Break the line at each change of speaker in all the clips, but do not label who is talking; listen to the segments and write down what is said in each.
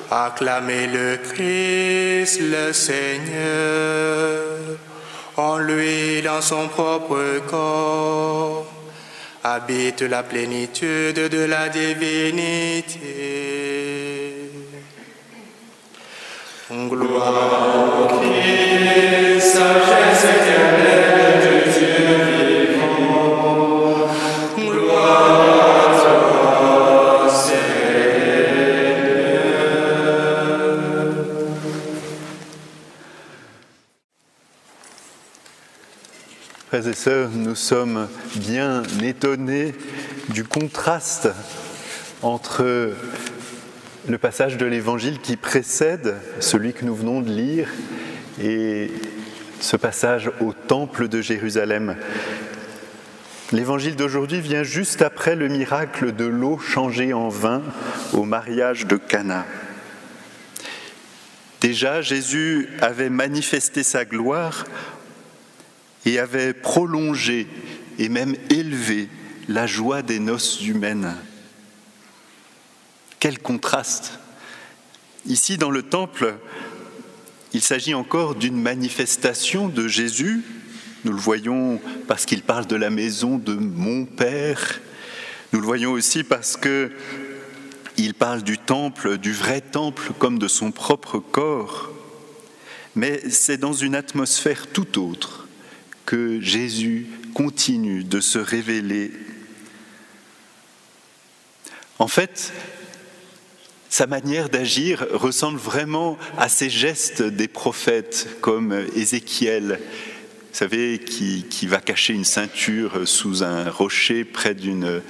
Acclamez le Christ, le Seigneur, en lui dans son propre corps, habite la plénitude de la divinité. Gloire au Christ, sagesse éternelle de Dieu vivant. Gloire à toi, Seigneur.
Frères et sœurs, nous sommes bien étonnés du contraste entre le passage de l'Évangile qui précède celui que nous venons de lire et ce passage au Temple de Jérusalem. L'Évangile d'aujourd'hui vient juste après le miracle de l'eau changée en vin au mariage de Cana. Déjà, Jésus avait manifesté sa gloire et avait prolongé et même élevé la joie des noces humaines. Quel contraste! Ici, dans le temple, il s'agit encore d'une manifestation de Jésus. Nous le voyons parce qu'il parle de la maison de mon Père. Nous le voyons aussi parce qu'il parle du temple, du vrai temple, comme de son propre corps. Mais c'est dans une atmosphère tout autre que Jésus continue de se révéler. En fait, sa manière d'agir ressemble vraiment à ces gestes des prophètes comme Ézéchiel, vous savez, qui va cacher une ceinture sous un rocher près d'un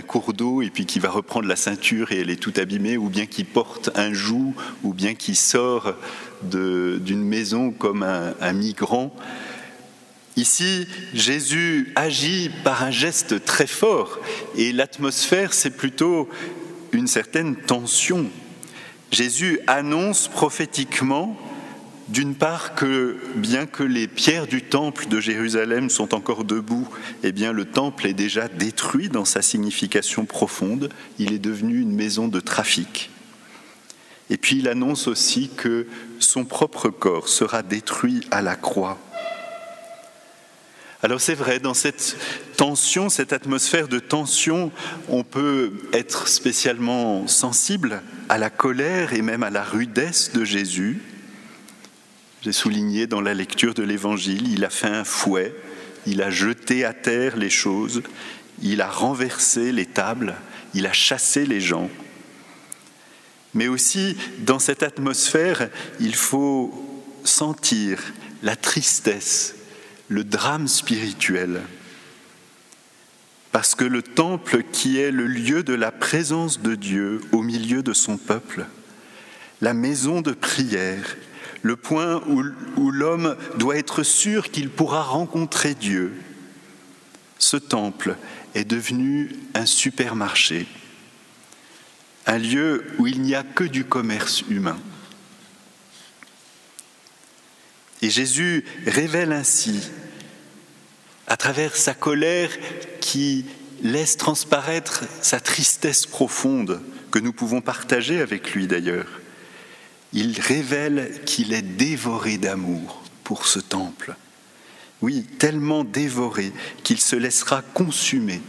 cours d'eau et puis qui va reprendre la ceinture et elle est toute abîmée, ou bien qui porte un joug, ou bien qui sort d'une maison comme un migrant. Ici, Jésus agit par un geste très fort et l'atmosphère, c'est plutôt une certaine tension. Jésus annonce prophétiquement, d'une part, que bien que les pierres du temple de Jérusalem sont encore debout, eh bien le temple est déjà détruit dans sa signification profonde. Il est devenu une maison de trafic. Et puis il annonce aussi que son propre corps sera détruit à la croix. Alors c'est vrai, dans cette tension, cette atmosphère de tension, on peut être spécialement sensible à la colère et même à la rudesse de Jésus. J'ai souligné dans la lecture de l'Évangile, il a fait un fouet, il a jeté à terre les choses, il a renversé les tables, il a chassé les gens. Mais aussi, dans cette atmosphère, il faut sentir la tristesse, le drame spirituel. Parce que le temple, qui est le lieu de la présence de Dieu au milieu de son peuple, la maison de prière, le point où l'homme doit être sûr qu'il pourra rencontrer Dieu, ce temple est devenu un supermarché, un lieu où il n'y a que du commerce humain. Et Jésus révèle ainsi, à travers sa colère qui laisse transparaître sa tristesse profonde, que nous pouvons partager avec lui d'ailleurs, il révèle qu'il est dévoré d'amour pour ce temple. Oui, tellement dévoré qu'il se laissera consumer,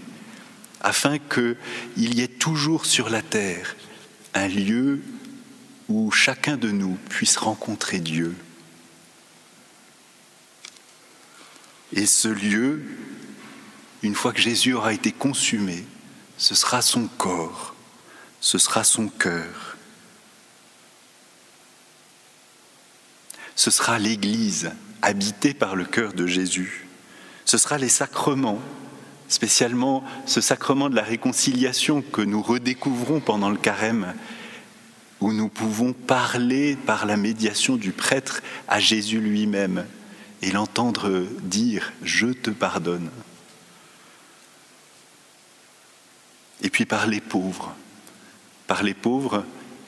afin qu'il y ait toujours sur la terre un lieu où chacun de nous puisse rencontrer Dieu. Et ce lieu, une fois que Jésus aura été consumé, ce sera son corps, ce sera son cœur. Ce sera l'Église habitée par le cœur de Jésus. Ce sera les sacrements, spécialement ce sacrement de la réconciliation que nous redécouvrons pendant le carême, où nous pouvons parler par la médiation du prêtre à Jésus lui-même et l'entendre dire « Je te pardonne ». Et puis par les pauvres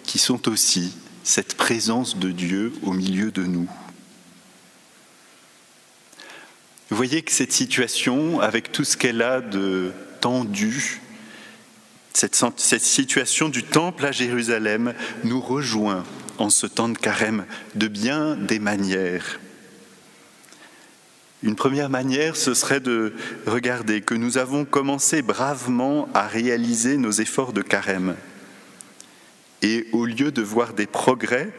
qui sont aussi cette présence de Dieu au milieu de nous. Vous voyez que cette situation, avec tout ce qu'elle a de tendu, cette situation du temple à Jérusalem nous rejoint en ce temps de carême de bien des manières. Une première manière, ce serait de regarder que nous avons commencé bravement à réaliser nos efforts de carême. Et au lieu de voir des progrès,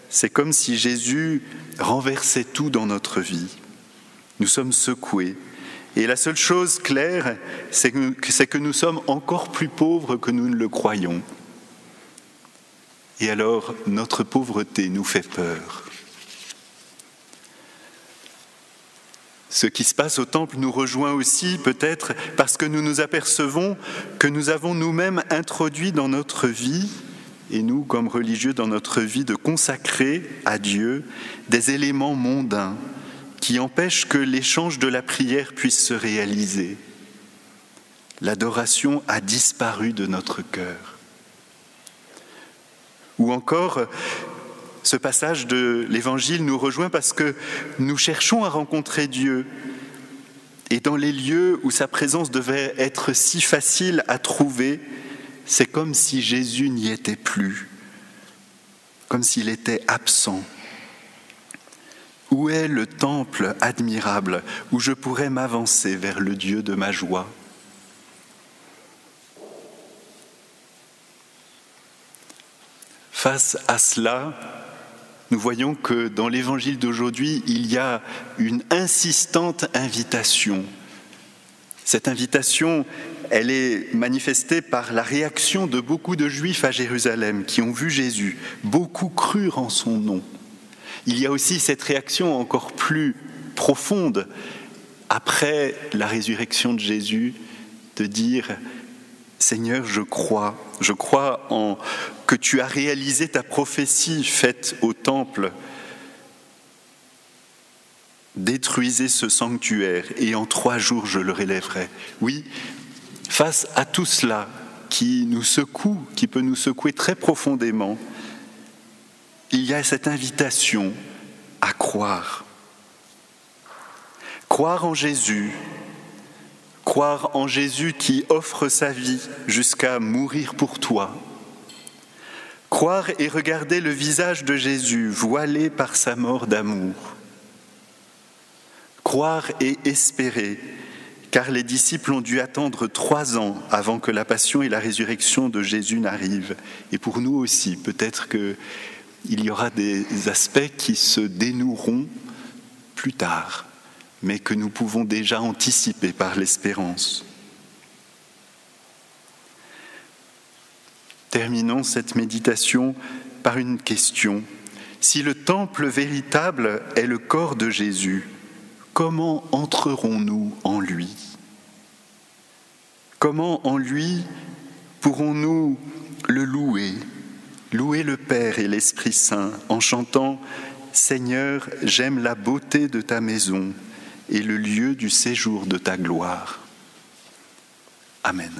c'est comme si Jésus renversait tout dans notre vie. Nous sommes secoués. Et la seule chose claire, c'est que nous sommes encore plus pauvres que nous ne le croyons. Et alors, notre pauvreté nous fait peur. Ce qui se passe au temple nous rejoint aussi peut-être parce que nous nous apercevons que nous avons nous-mêmes introduit dans notre vie, et nous comme religieux dans notre vie, de consacrer à Dieu des éléments mondains qui empêchent que l'échange de la prière puisse se réaliser. L'adoration a disparu de notre cœur. Ou encore, ce passage de l'Évangile nous rejoint parce que nous cherchons à rencontrer Dieu. Et dans les lieux où sa présence devait être si facile à trouver, c'est comme si Jésus n'y était plus, comme s'il était absent. Où est le temple admirable où je pourrais m'avancer vers le Dieu de ma joie ? Face à cela, nous voyons que dans l'évangile d'aujourd'hui, il y a une insistante invitation. Cette invitation, elle est manifestée par la réaction de beaucoup de Juifs à Jérusalem qui ont vu Jésus. Beaucoup crurent en son nom. Il y a aussi cette réaction encore plus profonde après la résurrection de Jésus, de dire « Seigneur, je crois en que tu as réalisé ta prophétie faite au temple. Détruisez ce sanctuaire et en 3 jours je le relèverai. » Oui, face à tout cela qui nous secoue, qui peut nous secouer très profondément, il y a cette invitation à croire. Croire en Jésus qui offre sa vie jusqu'à mourir pour toi. Croire et regarder le visage de Jésus voilé par sa mort d'amour. Croire et espérer, car les disciples ont dû attendre 3 ans avant que la passion et la résurrection de Jésus n'arrivent. Et pour nous aussi, peut-être qu'il y aura des aspects qui se dénoueront plus tard, mais que nous pouvons déjà anticiper par l'espérance. Terminons cette méditation par une question. Si le temple véritable est le corps de Jésus, comment entrerons-nous en lui ? Comment en lui pourrons-nous le louer le Père et l'Esprit Saint en chantant « Seigneur, j'aime la beauté de ta maison et le lieu du séjour de ta gloire. » Amen.